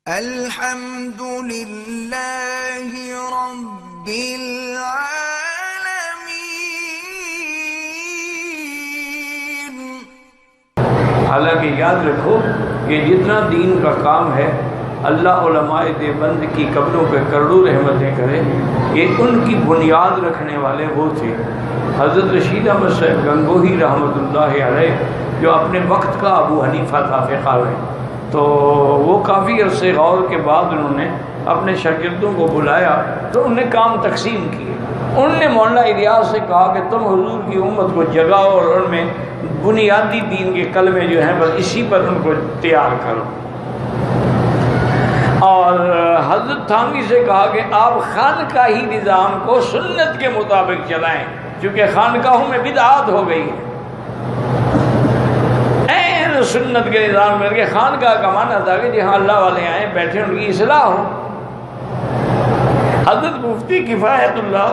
الحمد للہ رب العالمین۔ حالانکہ یاد رکھو کہ جتنا دین کا کام ہے اللہ علماء دیوبند کی قبروں پہ کروڑوں رحمتیں کرے، یہ ان کی بنیاد رکھنے والے وہ تھے حضرت رشید احمد صاحب گنگوہی رحمۃ اللہ علیہ، جو اپنے وقت کا ابو حنیفہ تھا فقہ میں۔ تو وہ کافی عرصے غور کے بعد انہوں نے اپنے شاگردوں کو بلایا تو انہوں نے کام تقسیم کیے۔ انہوں نے مولانا الیاس سے کہا کہ تم حضور کی امت کو جگاؤ اور ان میں بنیادی دین کے کلمے جو ہیں بس اسی پر ان کو تیار کرو، اور حضرت تھانوی سے کہا کہ آپ خانقاہی نظام کو سنت کے مطابق چلائیں، چونکہ خانقاہوں میں بدعات ہو گئی ہے۔ سنت کے نظام میں کہ خانقاہ کا معنی تھا کہ جہاں اللہ والے آئیں بیٹھے ان کی اصلاح ہو۔ حضرت مفتی کفایت اللہ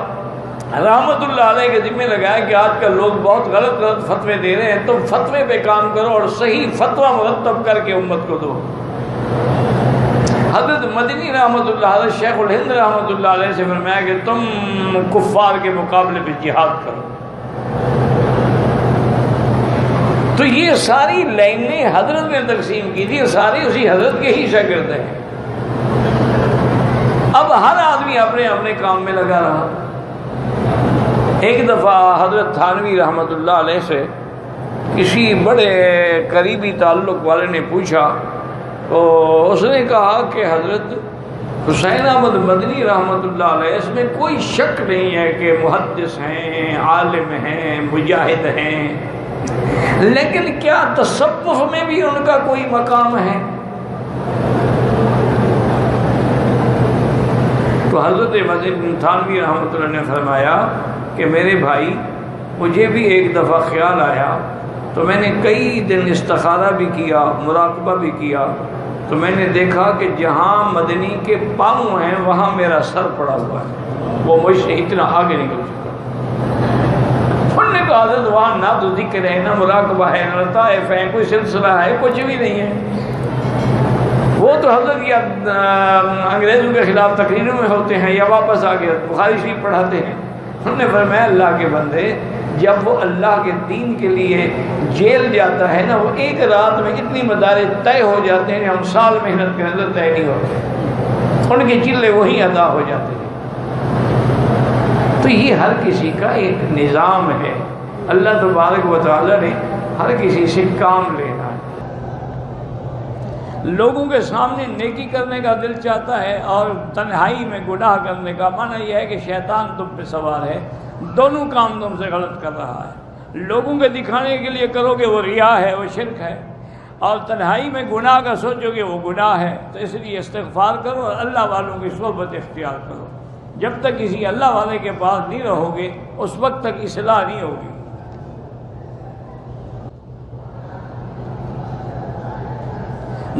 رحمۃ اللہ علیہ کے ذمہ لگایا کہ آج کل لوگ بہت غلط فتوے دے رہے ہیں، تم فتوے پہ کام کرو اور صحیح فتویٰ مرتب کر کے امت کو دو۔ حضرت مدنی رحمۃ اللہ علیہ شیخ الہند رحمۃ اللہ علیہ سے فرمایا کہ تم کفار کے مقابلے پہ جہاد کرو۔ تو یہ ساری لائنیں حضرت نے تقسیم کی تھی، ساری اسی حضرت کے ہی شاگرد ہیں۔ اب ہر آدمی اپنے اپنے کام میں لگا رہا۔ ایک دفعہ حضرت تھانوی رحمۃ اللہ علیہ سے کسی بڑے قریبی تعلق والے نے پوچھا، تو اس نے کہا کہ حضرت حسین احمد مدنی رحمۃ اللہ علیہ اس میں کوئی شک نہیں ہے کہ محدث ہیں، عالم ہیں، مجاہد ہیں، لیکن کیا تصوف میں بھی ان کا کوئی مقام ہے؟ تو حضرت تھانوی رحمۃ اللہ نے فرمایا کہ میرے بھائی مجھے بھی ایک دفعہ خیال آیا، تو میں نے کئی دن استخارہ بھی کیا، مراقبہ بھی کیا، تو میں نے دیکھا کہ جہاں مدنی کے پاؤں ہیں وہاں میرا سر پڑا ہوا ہے، وہ مجھ سے اتنا آگے نکل چکا۔ حضرت وہاں نہ تو ذکر ہے، نہ مراقبہ ہے، نہ لطائف ہے، کوئی سلسلہ ہے، کچھ بھی نہیں ہے۔ وہ تو حضرت یا انگریزوں کے خلاف تقریروں میں ہوتے ہیں یا واپس آ کے بخاری شریف پڑھاتے ہیں۔ انہوں نے فرمایا اللہ کے بندے، جب وہ اللہ کے دین کے لیے جیل جاتا ہے نا، وہ ایک رات میں اتنی مدارج طے ہو جاتے ہیں، ہم سال محنت کے اندر طے نہیں ہوتے، ان کے چلے وہیں ادا ہو جاتے ہیں۔ تو یہ ہر کسی کا ایک نظام ہے، اللہ تبارک و تعالی نے ہر کسی سے کام لینا ہے۔ لوگوں کے سامنے نیکی کرنے کا دل چاہتا ہے اور تنہائی میں گناہ کرنے کا، معنی یہ ہے کہ شیطان تم پہ سوار ہے، دونوں کام تم سے غلط کر رہا ہے۔ لوگوں کے دکھانے کے لیے کرو گے وہ ریا ہے، وہ شرک ہے، اور تنہائی میں گناہ کا سوچو گے وہ گناہ ہے۔ تو اس لیے استغفار کرو اور اللہ والوں کی صحبت اختیار کرو۔ جب تک کسی اللہ والے کے پاس نہیں رہو گے اس وقت تک اصلاح نہیں ہوگی۔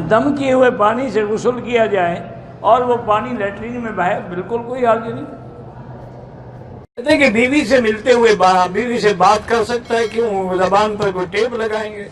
دم کیے ہوئے پانی سے غسل کیا جائے اور وہ پانی لیٹرین میں بہے، بالکل کوئی حرج نہیں۔ کہتے ہیں کہ بیوی سے ملتے ہوئے بیوی سے بات کر سکتا ہے، کیوں زبان پر کوئی ٹیپ لگائیں گے؟